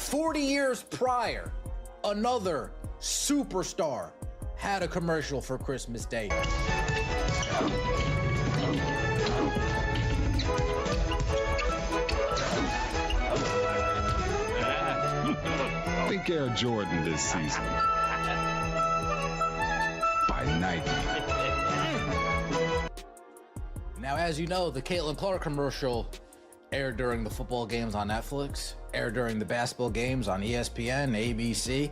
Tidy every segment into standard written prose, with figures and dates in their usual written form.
40 years prior, another superstar had a commercial for Christmas Day. Think Air Jordan this season. By Nike. Now, as you know, the Caitlin Clark commercial aired during the football games on Netflix, aired during the basketball games on ESPN, ABC.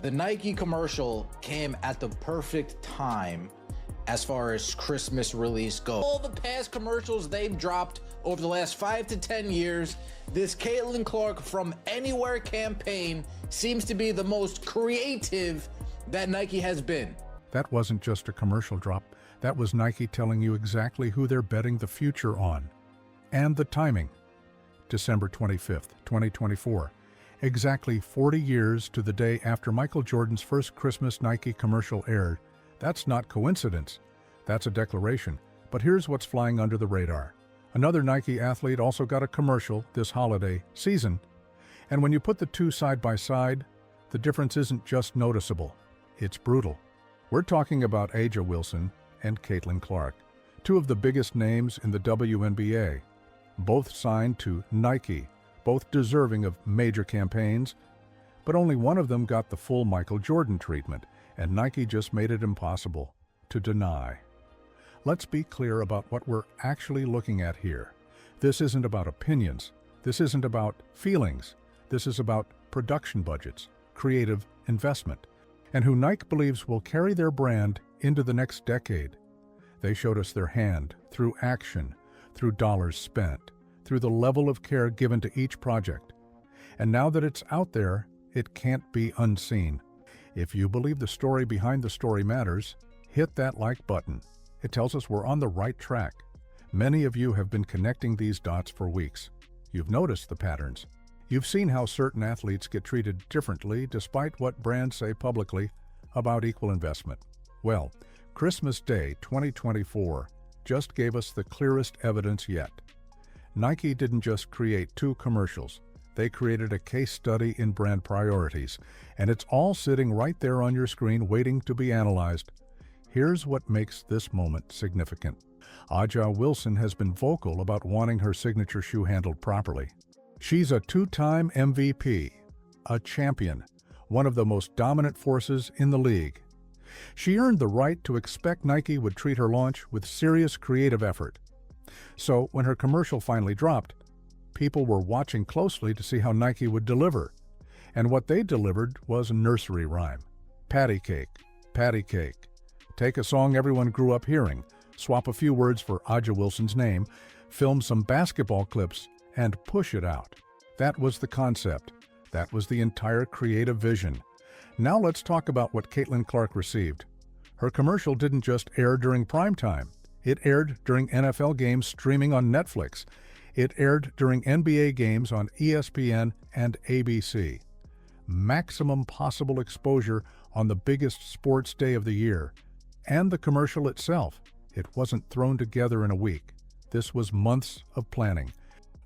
The Nike commercial came at the perfect time as far as Christmas release goes. All the past commercials they've dropped over the last 5 to 10 years, this Caitlin Clark From Anywhere campaign seems to be the most creative that Nike has been. That wasn't just a commercial drop. That was Nike telling you exactly who they're betting the future on. And the timing. December 25th, 2024. Exactly 40 years to the day after Michael Jordan's first Christmas Nike commercial aired. That's not coincidence. That's a declaration. But here's what's flying under the radar. Another Nike athlete also got a commercial this holiday season. And when you put the two side by side, the difference isn't just noticeable. It's brutal. We're talking about A'ja Wilson and Caitlin Clark, two of the biggest names in the WNBA, both signed to Nike, both deserving of major campaigns, but only one of them got the full Michael Jordan treatment, and Nike just made it impossible to deny. Let's be clear about what we're actually looking at here. This isn't about opinions. This isn't about feelings. This is about production budgets, creative investment, and who Nike believes will carry their brand into the next decade. They showed us their hand through action, through dollars spent, through the level of care given to each project. And now that it's out there, it can't be unseen. If you believe the story behind the story matters, hit that like button. It tells us we're on the right track. Many of you have been connecting these dots for weeks. You've noticed the patterns. You've seen how certain athletes get treated differently despite what brands say publicly about equal investment. Well, Christmas Day 2024 just gave us the clearest evidence yet. Nike didn't just create two commercials. They created a case study in brand priorities, and it's all sitting right there on your screen waiting to be analyzed. Here's what makes this moment significant. A'ja Wilson has been vocal about wanting her signature shoe handled properly. She's a two-time MVP, a champion, one of the most dominant forces in the league. She earned the right to expect Nike would treat her launch with serious creative effort. So when her commercial finally dropped, people were watching closely to see how Nike would deliver. And what they delivered was a nursery rhyme. Patty cake, patty cake. Take a song everyone grew up hearing, swap a few words for A'ja Wilson's name, film some basketball clips, and push it out. That was the concept. That was the entire creative vision. Now let's talk about what Caitlin Clark received. Her commercial didn't just air during primetime. It aired during NFL games streaming on Netflix. It aired during NBA games on ESPN and ABC. Maximum possible exposure on the biggest sports day of the year. And the commercial itself. It wasn't thrown together in a week. This was months of planning.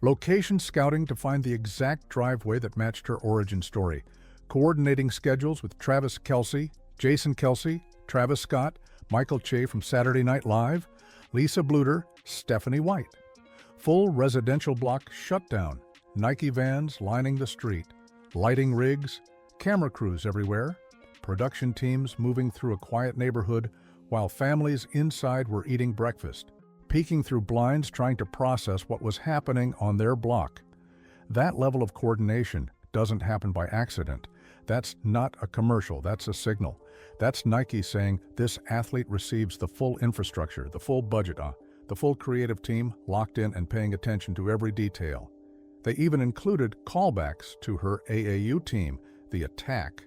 Location scouting to find the exact driveway that matched her origin story. Coordinating schedules with Travis Kelce, Jason Kelce, Travis Scott, Michael Che from Saturday Night Live, Lisa Bluter, Stephanie White. Full residential block shutdown, Nike vans lining the street, lighting rigs, camera crews everywhere, production teams moving through a quiet neighborhood while families inside were eating breakfast, peeking through blinds trying to process what was happening on their block. That level of coordination doesn't happen by accident. That's not a commercial, that's a signal. That's Nike saying this athlete receives the full infrastructure, the full budget, the full creative team locked in and paying attention to every detail. They even included callbacks to her AAU team, the Attack,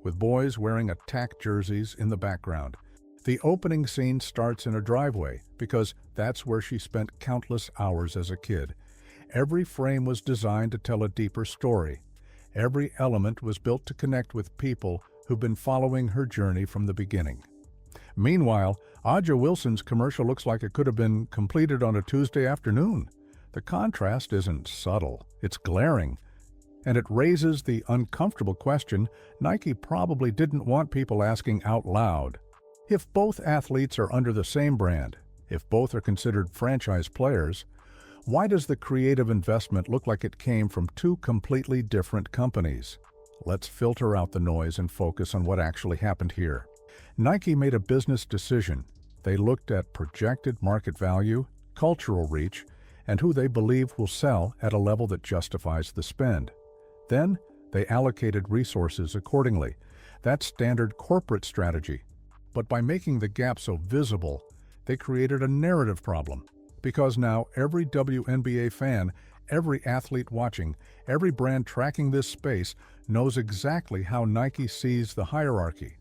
with boys wearing Attack jerseys in the background. The opening scene starts in a driveway because that's where she spent countless hours as a kid. Every frame was designed to tell a deeper story. Every element was built to connect with people who've been following her journey from the beginning. Meanwhile, A'ja Wilson's commercial looks like it could have been completed on a Tuesday afternoon. The contrast isn't subtle, it's glaring. And it raises the uncomfortable question Nike probably didn't want people asking out loud. If both athletes are under the same brand, if both are considered franchise players, why does the creative investment look like it came from two completely different companies? Let's filter out the noise and focus on what actually happened here. Nike made a business decision. They looked at projected market value, cultural reach, and who they believe will sell at a level that justifies the spend. Then, they allocated resources accordingly. That's standard corporate strategy. But by making the gap so visible, they created a narrative problem. Because now every WNBA fan, every athlete watching, every brand tracking this space knows exactly how Nike sees the hierarchy.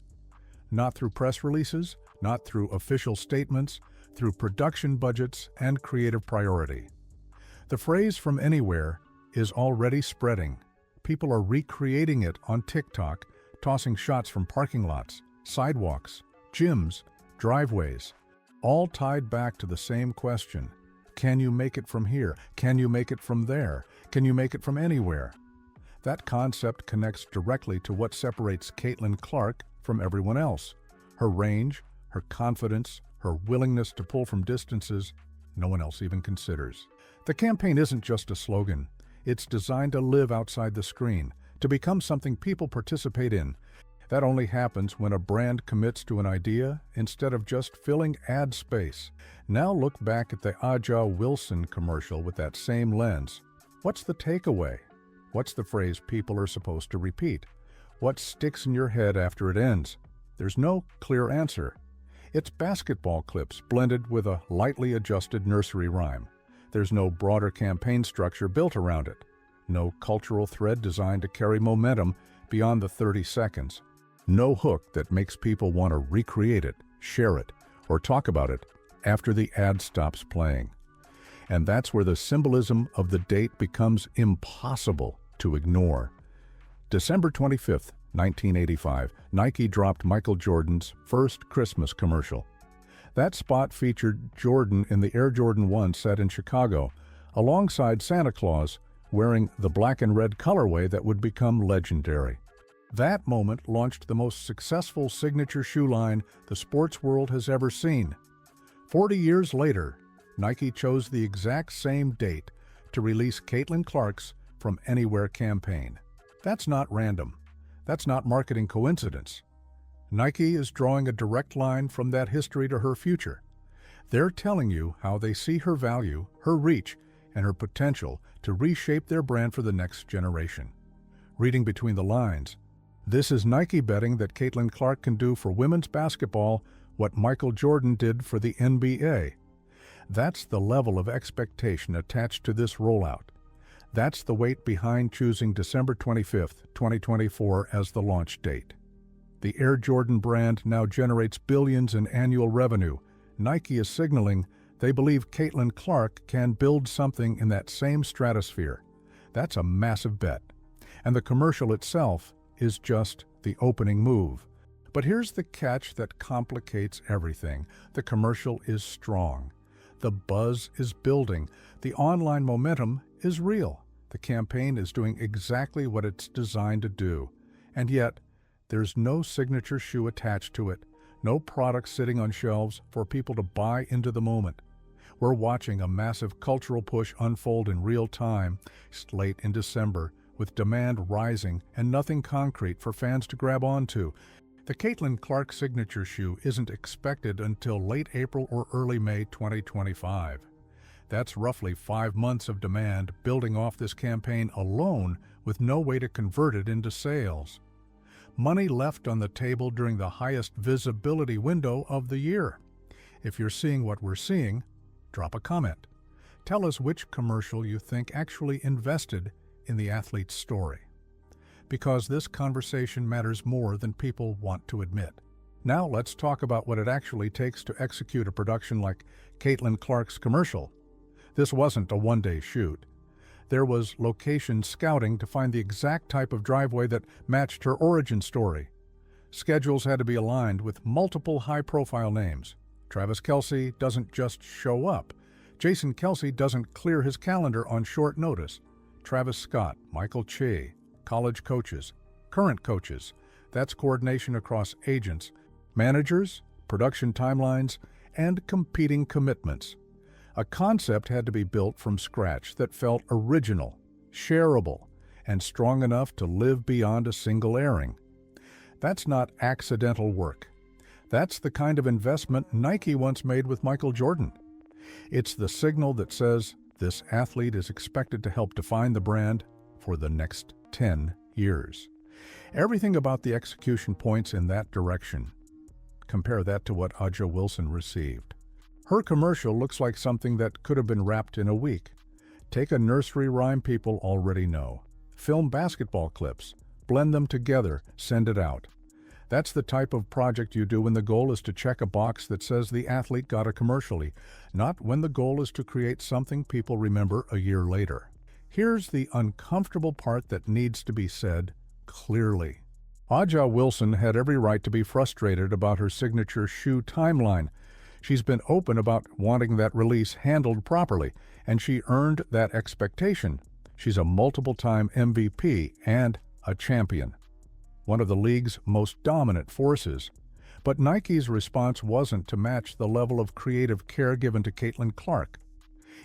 Not through press releases, not through official statements, through production budgets and creative priority. The phrase "from anywhere" is already spreading. People are recreating it on TikTok, tossing shots from parking lots, sidewalks, gyms, driveways, all tied back to the same question. Can you make it from here? Can you make it from there? Can you make it from anywhere? That concept connects directly to what separates Caitlin Clark from everyone else. Her range, her confidence, her willingness to pull from distances no one else even considers. The campaign isn't just a slogan. It's designed to live outside the screen, to become something people participate in. That only happens when a brand commits to an idea instead of just filling ad space. Now look back at the Aja Wilson commercial with that same lens. What's the takeaway? What's the phrase people are supposed to repeat? What sticks in your head after it ends? There's no clear answer. It's basketball clips blended with a lightly adjusted nursery rhyme. There's no broader campaign structure built around it. No cultural thread designed to carry momentum beyond the 30 seconds. No hook that makes people want to recreate it, share it, or talk about it after the ad stops playing. And that's where the symbolism of the date becomes impossible to ignore. December 25th, 1985, Nike dropped Michael Jordan's first Christmas commercial. That spot featured Jordan in the Air Jordan 1 set in Chicago, alongside Santa Claus, wearing the black and red colorway that would become legendary. That moment launched the most successful signature shoe line the sports world has ever seen. 40 years later, Nike chose the exact same date to release Caitlin Clark's From Anywhere campaign. That's not random. That's not marketing coincidence. Nike is drawing a direct line from that history to her future. They're telling you how they see her value, her reach, and her potential to reshape their brand for the next generation. Reading between the lines, this is Nike betting that Caitlin Clark can do for women's basketball what Michael Jordan did for the NBA. That's the level of expectation attached to this rollout. That's the weight behind choosing December 25th, 2024 as the launch date. The Air Jordan brand now generates billions in annual revenue. Nike is signaling they believe Caitlin Clark can build something in that same stratosphere. That's a massive bet. And the commercial itself is just the opening move. But here's the catch that complicates everything. The commercial is strong. The buzz is building. The online momentum is real. The campaign is doing exactly what it's designed to do. And yet, there's no signature shoe attached to it, no product sitting on shelves for people to buy into the moment. We're watching a massive cultural push unfold in real time, late in December, with demand rising and nothing concrete for fans to grab onto. The Caitlin Clark signature shoe isn't expected until late April or early May 2025. That's roughly 5 months of demand building off this campaign alone with no way to convert it into sales. Money left on the table during the highest visibility window of the year. If you're seeing what we're seeing, drop a comment. Tell us which commercial you think actually invested in the athlete's story. Because this conversation matters more than people want to admit. Now let's talk about what it actually takes to execute a production like Caitlin Clark's commercial. This wasn't a one-day shoot. There was location scouting to find the exact type of driveway that matched her origin story. Schedules had to be aligned with multiple high-profile names. Travis Kelce doesn't just show up. Jason Kelce doesn't clear his calendar on short notice. Travis Scott, Michael Che, college coaches, current coaches. That's coordination across agents, managers, production timelines, and competing commitments. A concept had to be built from scratch that felt original, shareable, and strong enough to live beyond a single airing. That's not accidental work. That's the kind of investment Nike once made with Michael Jordan. It's the signal that says this athlete is expected to help define the brand for the next 10 years. Everything about the execution points in that direction. Compare that to what A'ja Wilson received. Her commercial looks like something that could have been wrapped in a week. Take a nursery rhyme people already know. Film basketball clips, blend them together, send it out. That's the type of project you do when the goal is to check a box that says the athlete got a commercially, not when the goal is to create something people remember a year later. Here's the uncomfortable part that needs to be said clearly. A'ja Wilson had every right to be frustrated about her signature shoe timeline. She's been open about wanting that release handled properly, and she earned that expectation. She's a multiple-time MVP and a champion, one of the league's most dominant forces. But Nike's response wasn't to match the level of creative care given to Caitlin Clark.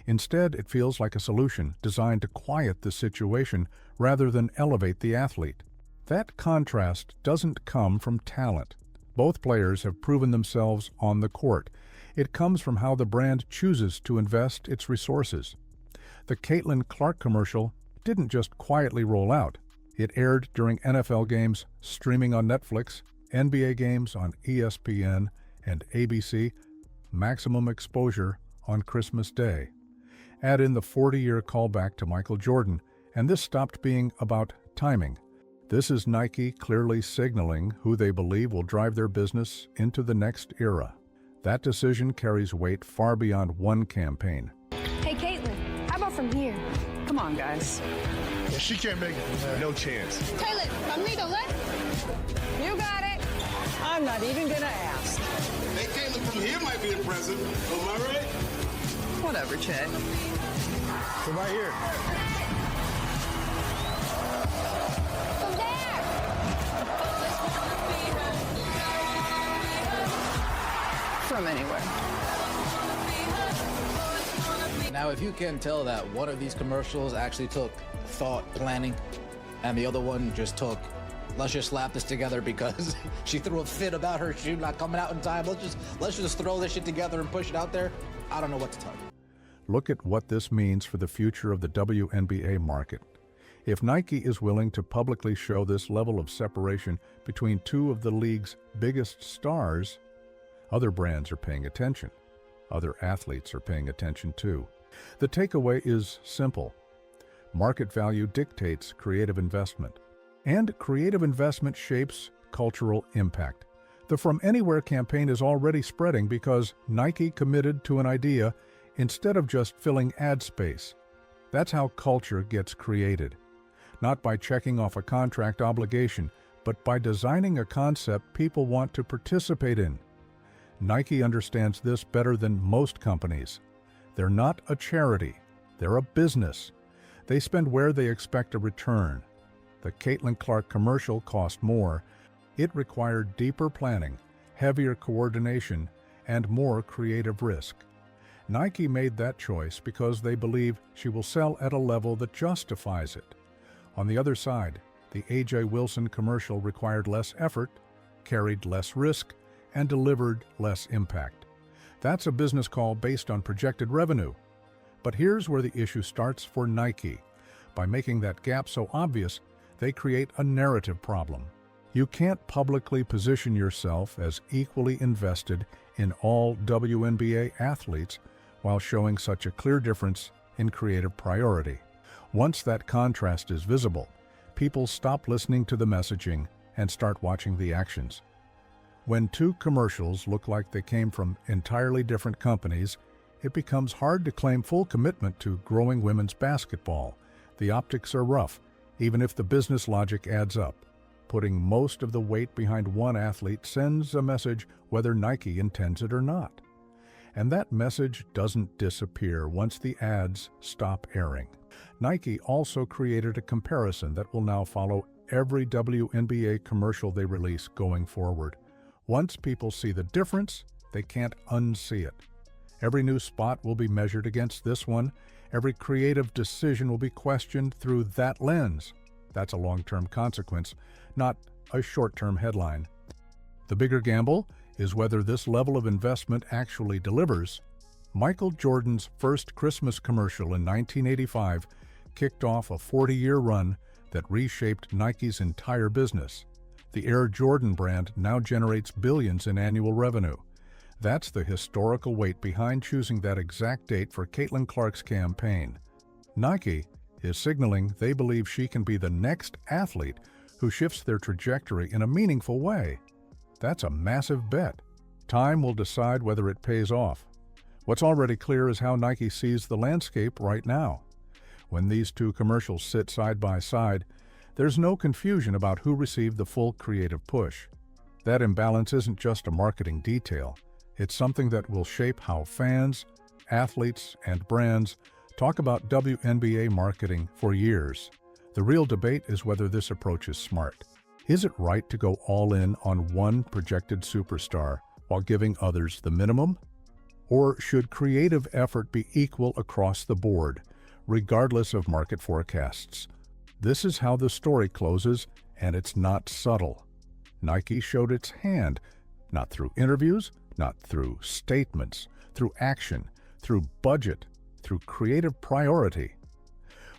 Instead, it feels like a solution designed to quiet the situation rather than elevate the athlete. That contrast doesn't come from talent. Both players have proven themselves on the court. It comes from how the brand chooses to invest its resources. The Caitlin Clark commercial didn't just quietly roll out. It aired during NFL games streaming on Netflix, NBA games on ESPN and ABC, maximum exposure on Christmas Day. Add in the 40-year callback to Michael Jordan, and this stopped being about timing. This is Nike clearly signaling who they believe will drive their business into the next era. That decision carries weight far beyond one campaign. Hey, Caitlin, how about from here? Come on, guys. Yeah, she can't make it from there. No chance. Caitlin, from me to left. You got it. I'm not even gonna ask. Hey, Caitlin from here might be impressive. Am I right? Whatever, Chet. From right here. From there. From anywhere. Now, if you can tell that one of these commercials actually took thought, planning, and the other one just took, let's just slap this together because she threw a fit about her shoe not coming out in time. Let's just throw this shit together and push it out there. I don't know what to tell you. Look at what this means for the future of the WNBA market. If Nike is willing to publicly show this level of separation between two of the league's biggest stars, other brands are paying attention. Other athletes are paying attention too. The takeaway is simple. Market value dictates creative investment, and creative investment shapes cultural impact. The From Anywhere campaign is already spreading because Nike committed to an idea instead of just filling ad space. That's how culture gets created. Not by checking off a contract obligation, but by designing a concept people want to participate in. Nike understands this better than most companies. They're not a charity. They're a business. They spend where they expect a return. The Caitlin Clark commercial cost more. It required deeper planning, heavier coordination, and more creative risk. Nike made that choice because they believe she will sell at a level that justifies it. On the other side, the A'ja Wilson commercial required less effort, carried less risk, and delivered less impact. That's a business call based on projected revenue. But here's where the issue starts for Nike. By making that gap so obvious, they create a narrative problem. You can't publicly position yourself as equally invested in all WNBA athletes while showing such a clear difference in creative priority. Once that contrast is visible, people stop listening to the messaging and start watching the actions. When two commercials look like they came from entirely different companies, it becomes hard to claim full commitment to growing women's basketball. The optics are rough, even if the business logic adds up. Putting most of the weight behind one athlete sends a message whether Nike intends it or not. And that message doesn't disappear once the ads stop airing. Nike also created a comparison that will now follow every WNBA commercial they release going forward. Once people see the difference, they can't unsee it. Every new spot will be measured against this one. Every creative decision will be questioned through that lens. That's a long-term consequence, not a short-term headline. The bigger gamble is whether this level of investment actually delivers. Michael Jordan's first Christmas commercial in 1985 kicked off a 40-year run that reshaped Nike's entire business. The Air Jordan brand now generates billions in annual revenue. That's the historical weight behind choosing that exact date for Caitlin Clark's campaign. Nike is signaling they believe she can be the next athlete who shifts their trajectory in a meaningful way. That's a massive bet. Time will decide whether it pays off. What's already clear is how Nike sees the landscape right now. When these two commercials sit side by side, there's no confusion about who received the full creative push. That imbalance isn't just a marketing detail. It's something that will shape how fans, athletes, and brands talk about WNBA marketing for years. The real debate is whether this approach is smart. Is it right to go all in on one projected superstar while giving others the minimum? Or should creative effort be equal across the board, regardless of market forecasts? This is how the story closes, and it's not subtle. Nike showed its hand, not through interviews, not through statements, through action, through budget, through creative priority.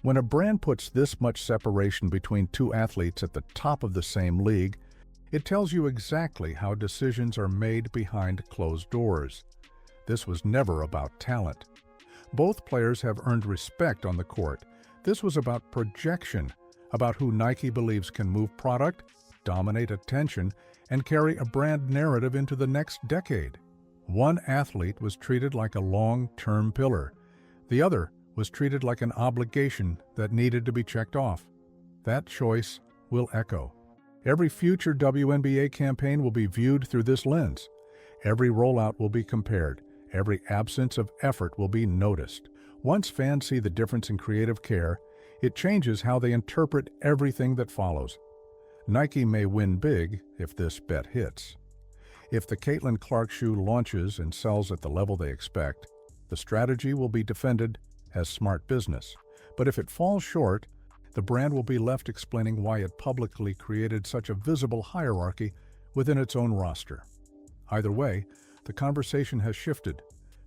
When a brand puts this much separation between two athletes at the top of the same league, it tells you exactly how decisions are made behind closed doors. This was never about talent. Both players have earned respect on the court. This was about projection, about who Nike believes can move product, dominate attention, and carry a brand narrative into the next decade. One athlete was treated like a long-term pillar. The other was treated like an obligation that needed to be checked off. That choice will echo. Every future WNBA campaign will be viewed through this lens. Every rollout will be compared. Every absence of effort will be noticed. Once fans see the difference in creative care, it changes how they interpret everything that follows. Nike may win big if this bet hits. If the Caitlin Clark shoe launches and sells at the level they expect, the strategy will be defended as smart business. But if it falls short, the brand will be left explaining why it publicly created such a visible hierarchy within its own roster. Either way, the conversation has shifted.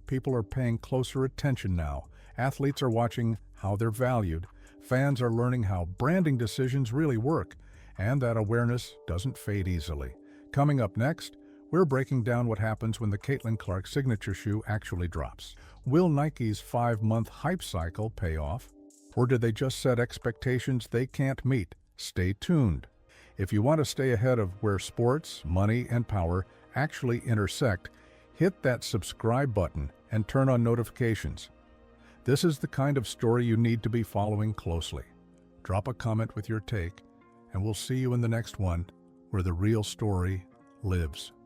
People are paying closer attention now. Athletes are watching how they're valued. Fans are learning how branding decisions really work, and that awareness doesn't fade easily. Coming up next, we're breaking down what happens when the Caitlin Clark signature shoe actually drops. Will Nike's 5-month hype cycle pay off? Or did they just set expectations they can't meet? Stay tuned. If you want to stay ahead of where sports, money, and power actually intersect, hit that subscribe button and turn on notifications. This is the kind of story you need to be following closely. Drop a comment with your take, and we'll see you in the next one where the real story lives.